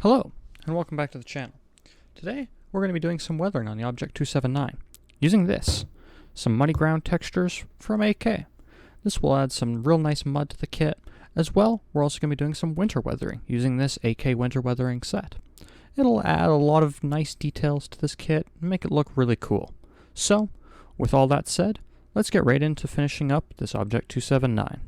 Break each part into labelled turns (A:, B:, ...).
A: Hello, and welcome back to the channel. Today, we're going to be doing some weathering on the Object 279, using some muddy ground textures from AK. This will add some real nice mud to the kit. As well, we're also going to be doing some winter weathering, using this AK winter weathering set. It'll add a lot of nice details to this kit, and make it look really cool. So, with all that said, let's get right into finishing up this Object 279.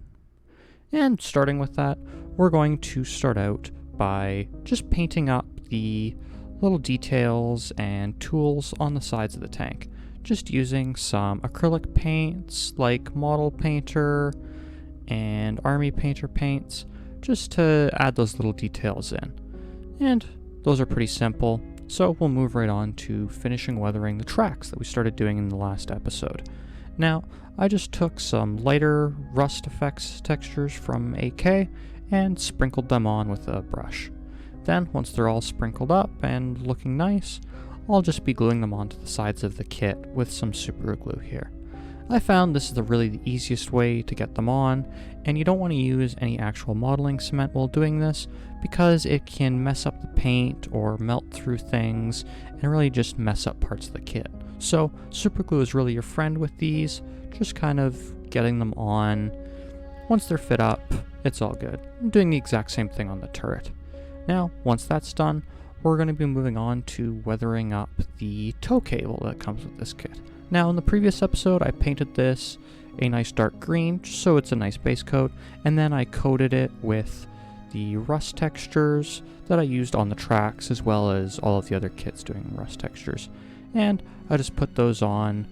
A: And starting with that, we're going to start out by just painting up the little details and tools on the sides of the tank, just using some acrylic paints like Model Painter and Army Painter paints, just to add those little details in. And those are pretty simple, so we'll move right on to finishing weathering the tracks that we started doing in the last episode. Now, I just took some lighter rust effects textures from AK and sprinkled them on with a brush. Then, once they're all sprinkled up and looking nice, I'll just be gluing them onto the sides of the kit with some super glue here. I found this is the easiest way to get them on, and you don't want to use any actual modeling cement while doing this because it can mess up the paint or melt through things and really just mess up parts of the kit. So super glue is really your friend with these, just kind of getting them on. Once they're fit up, it's all good. I'm doing the exact same thing on the turret. Now, once that's done, we're going to be moving on to weathering up the tow cable that comes with this kit. Now, in the previous episode, I painted this a nice dark green, just so it's a nice base coat, and then I coated it with the rust textures that I used on the tracks, as well as all of the other kits doing rust textures. And I just put those on,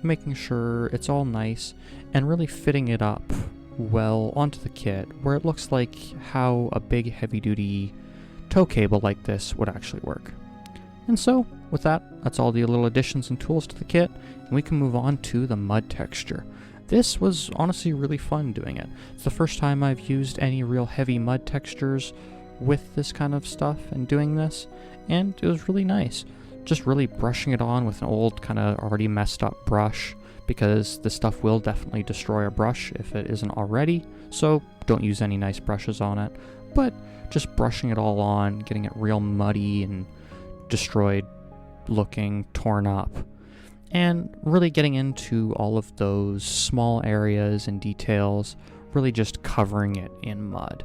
A: making sure it's all nice, and really fitting it up well onto the kit, where it looks like how a big heavy-duty tow cable like this would actually work. And so, with that, that's all the little additions and tools to the kit, and we can move on to the mud texture. This was honestly really fun doing it. It's the first time I've used any real heavy mud textures with this kind of stuff and doing this, and it was really nice. Just really brushing it on with an old kind of already messed up brush, because this stuff will definitely destroy a brush if it isn't already, so don't use any nice brushes on it, but just brushing it all on, getting it real muddy and destroyed looking, torn up, and really getting into all of those small areas and details, really just covering it in mud.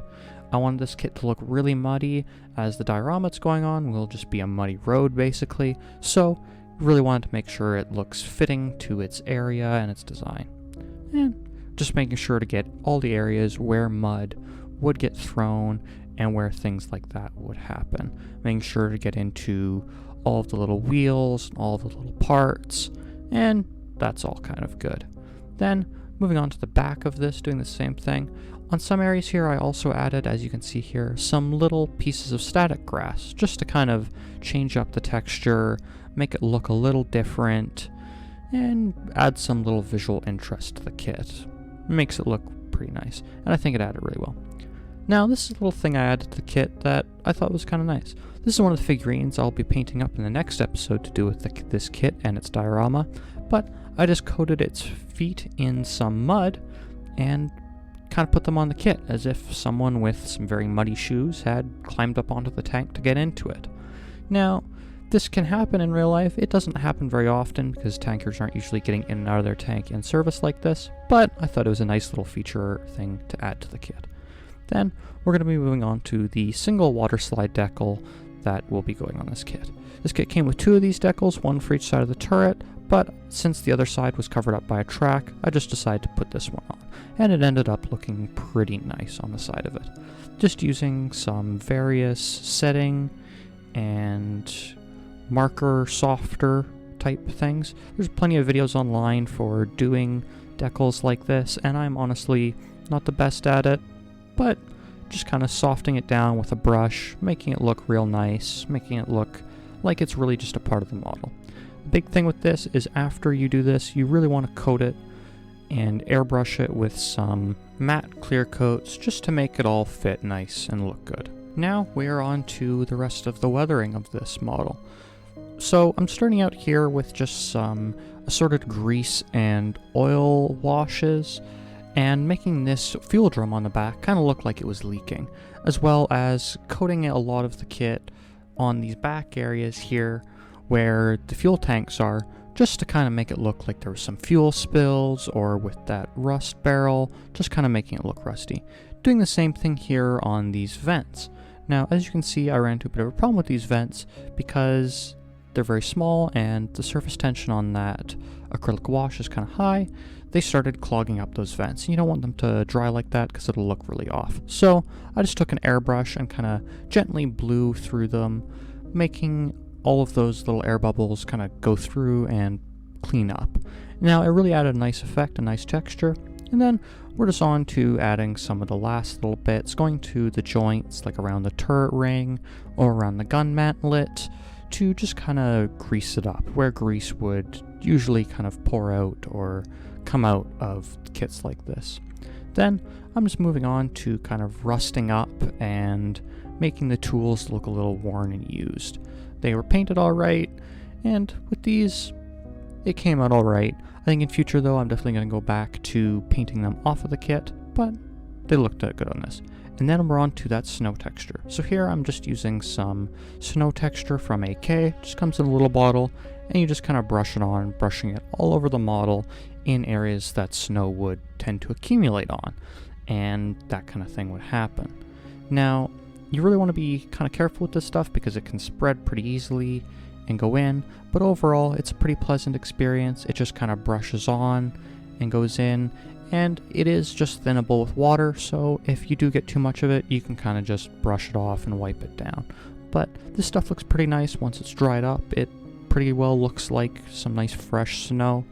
A: I wanted this kit to look really muddy, as the diorama it's going on will just be a muddy road basically, so really wanted to make sure it looks fitting to its area and its design. And just making sure to get all the areas where mud would get thrown and where things like that would happen. Making sure to get into all of the little wheels, all of the little parts, and that's all kind of good. Then, moving on to the back of this, doing the same thing. On some areas here, I also added, as you can see here, some little pieces of static grass, just to kind of change up the texture, make it look a little different, and add some little visual interest to the kit. Makes it look pretty nice, and I think it added really well. Now, this is a little thing I added to the kit that I thought was kind of nice. This is one of the figurines I'll be painting up in the next episode to do with this kit and its diorama, but I just coated its feet in some mud and kind of put them on the kit as if someone with some very muddy shoes had climbed up onto the tank to get into it. Now, this can happen in real life. It doesn't happen very often because tankers aren't usually getting in and out of their tank in service like this, but I thought it was a nice little feature thing to add to the kit. Then, we're going to be moving on to the single water slide decal that will be going on this kit. This kit came with two of these decals, one for each side of the turret, but since the other side was covered up by a track, I just decided to put this one on, and it ended up looking pretty nice on the side of it. Just using some various setting and marker softer type things. There's plenty of videos online for doing decals like this, and I'm honestly not the best at it, but just kind of softening it down with a brush, making it look real nice, making it look like it's really just a part of the model. The big thing with this is after you do this, you really want to coat it and airbrush it with some matte clear coats just to make it all fit nice and look good. Now we are on to the rest of the weathering of this model. So I'm starting out here with just some assorted grease and oil washes, and making this fuel drum on the back kind of look like it was leaking, as well as coating a lot of the kit on these back areas here where the fuel tanks are, just to kind of make it look like there was some fuel spills, or with that rust barrel, just kind of making it look rusty. Doing the same thing here on these vents. Now, as you can see, I ran into a bit of a problem with these vents because they're very small and the surface tension on that acrylic wash is kind of high. They started clogging up those vents. You don't want them to dry like that because it'll look really off. So I just took an airbrush and kind of gently blew through them, making all of those little air bubbles kind of go through and clean up. Now it really added a nice effect, a nice texture. And then we're just on to adding some of the last little bits, going to the joints like around the turret ring or around the gun mantlet, to just kind of grease it up, where grease would usually kind of pour out or come out of kits like this. Then I'm just moving on to kind of rusting up and making the tools look a little worn and used. They were painted alright, and with these, it came out alright. I think in future though, I'm definitely going to go back to painting them off of the kit, but they looked good on this. And then we're on to that snow texture. So here I'm just using some snow texture from AK, just comes in a little bottle, and you just kind of brush it on, brushing it all over the model in areas that snow would tend to accumulate on, and that kind of thing would happen. Now, you really want to be kind of careful with this stuff because it can spread pretty easily and go in, but overall it's a pretty pleasant experience. It just kind of brushes on and goes in, and it is just thinnable with water, so if you do get too much of it, you can kind of just brush it off and wipe it down. But this stuff looks pretty nice once it's dried up. It pretty well looks like some nice fresh snow,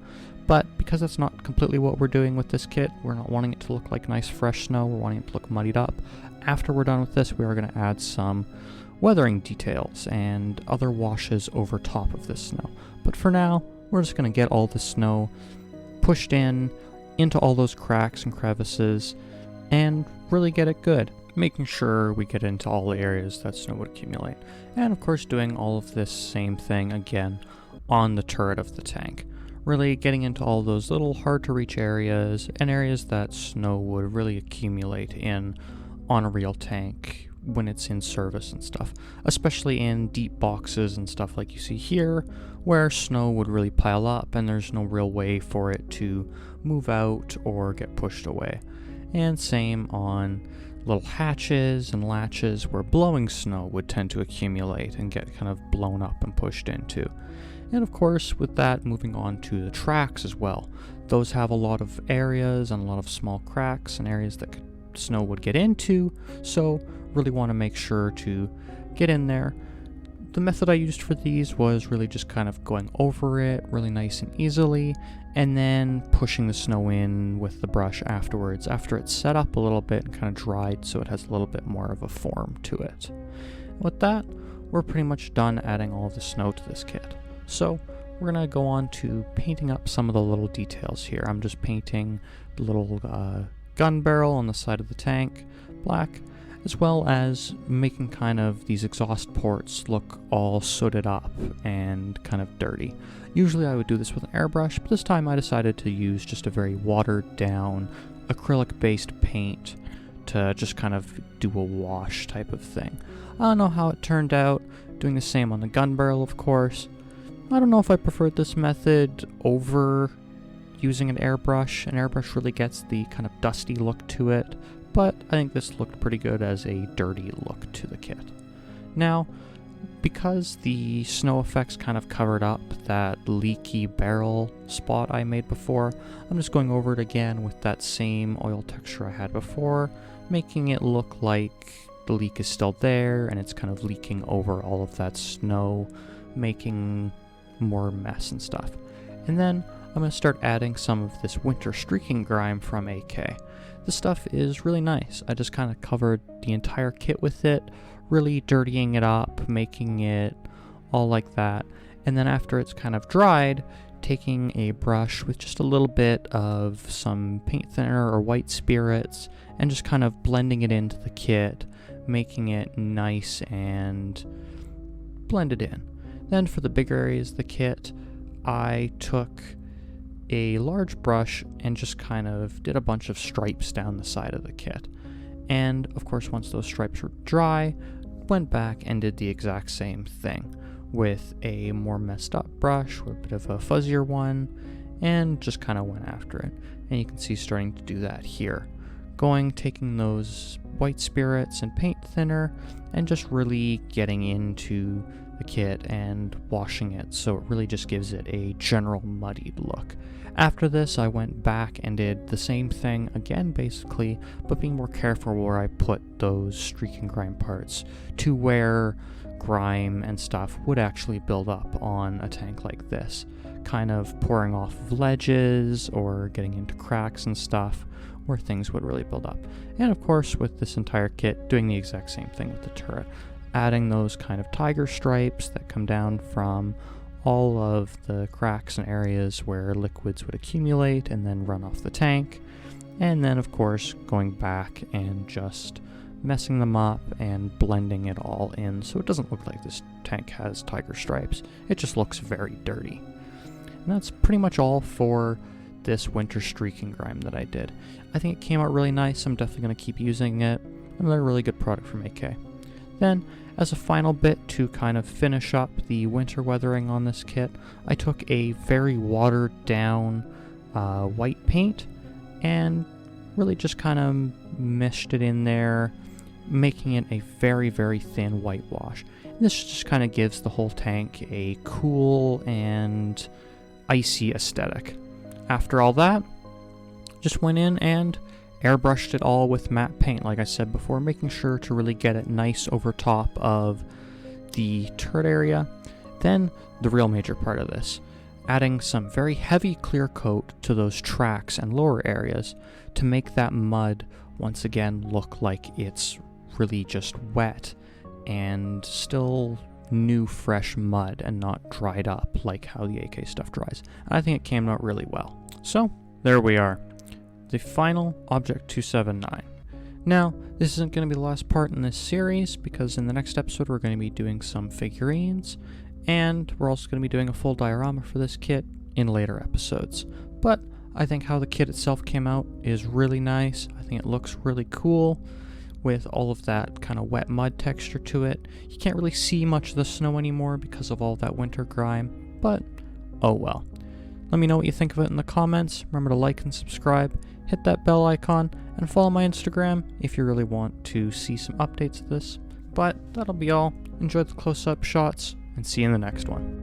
A: but because that's not completely what we're doing with this kit, we're not wanting it to look like nice fresh snow, we're wanting it to look muddied up. After we're done with this, we are going to add some weathering details and other washes over top of this snow. But for now, we're just going to get all the snow pushed into all those cracks and crevices and really get it good, making sure we get into all the areas that snow would accumulate. And of course doing all of this same thing again on the turret of the tank, really getting into all those little hard to reach areas and areas that snow would really accumulate in on a real tank when it's in service and stuff, especially in deep boxes and stuff like you see here, where snow would really pile up and there's no real way for it to move out or get pushed away. And same on little hatches and latches where blowing snow would tend to accumulate and get kind of blown up and pushed into. And of course, with that, moving on to the tracks as well. Those have a lot of areas and a lot of small cracks and areas that snow would get into, so really want to make sure to get in there. The method I used for these was really just kind of going over it really nice and easily, and then pushing the snow in with the brush afterwards, after it's set up a little bit and kind of dried so it has a little bit more of a form to it. With that, we're pretty much done adding all of the snow to this kit. So we're going to go on to painting up some of the little details here. I'm just painting the little gun barrel on the side of the tank black, as well as making kind of these exhaust ports look all sooted up and kind of dirty. Usually I would do this with an airbrush, but this time I decided to use just a very watered down acrylic based paint to just kind of do a wash type of thing. I don't know how it turned out, doing the same on the gun barrel of course. I don't know if I preferred this method over using an airbrush. An airbrush really gets the kind of dusty look to it, but I think this looked pretty good as a dirty look to the kit. Now, because the snow effects kind of covered up that leaky barrel spot I made before, I'm just going over it again with that same oil texture I had before, making it look like the leak is still there and it's kind of leaking over all of that snow, making more mess and stuff. And then I'm going to start adding some of this winter streaking grime from AK. This stuff is really nice. I just kind of covered the entire kit with it, really dirtying it up, making it all like that. And then after it's kind of dried, taking a brush with just a little bit of some paint thinner or white spirits and just kind of blending it into the kit, making it nice and blended in. Then for the bigger areas of the kit, I took a large brush and just kind of did a bunch of stripes down the side of the kit. And of course, once those stripes were dry, went back and did the exact same thing with a more messed up brush, with a bit of a fuzzier one, and just kind of went after it. And you can see starting to do that here. Taking those white spirits and paint thinner and just really getting into the kit and washing it so it really just gives it a general muddied look. After this, I went back and did the same thing again basically, but being more careful where I put those streak and grime parts to where grime and stuff would actually build up on a tank like this, kind of pouring off of ledges or getting into cracks and stuff where things would really build up. And of course, with this entire kit, doing the exact same thing with the turret, adding those kind of tiger stripes that come down from all of the cracks and areas where liquids would accumulate and then run off the tank. And then of course, going back and just messing them up and blending it all in so it doesn't look like this tank has tiger stripes. It just looks very dirty. And that's pretty much all for this winter streak and grime that I did. I think it came out really nice. I'm definitely going to keep using it. Another really good product from AK. Then, as a final bit to kind of finish up the winter weathering on this kit, I took a very watered down white paint and really just kind of meshed it in there, making it a very, very thin whitewash. And this just kind of gives the whole tank a cool and icy aesthetic. After all that, just went in and airbrushed it all with matte paint, like I said before, making sure to really get it nice over top of the turret area. Then, the real major part of this, adding some very heavy clear coat to those tracks and lower areas to make that mud once again look like it's really just wet and still new fresh mud and not dried up like how the AK stuff dries. I think it came out really well. So there we are, the final Object 279. Now this isn't going to be the last part in this series because in the next episode we're going to be doing some figurines and we're also going to be doing a full diorama for this kit in later episodes. But I think how the kit itself came out is really nice. I think it looks really cool with all of that kind of wet mud texture to it. You can't really see much of the snow anymore because of all that winter grime, but oh well. Let me know what you think of it in the comments. Remember to like and subscribe, hit that bell icon, and follow my Instagram if you really want to see some updates of this. But that'll be all. Enjoy the close-up shots, and see you in the next one.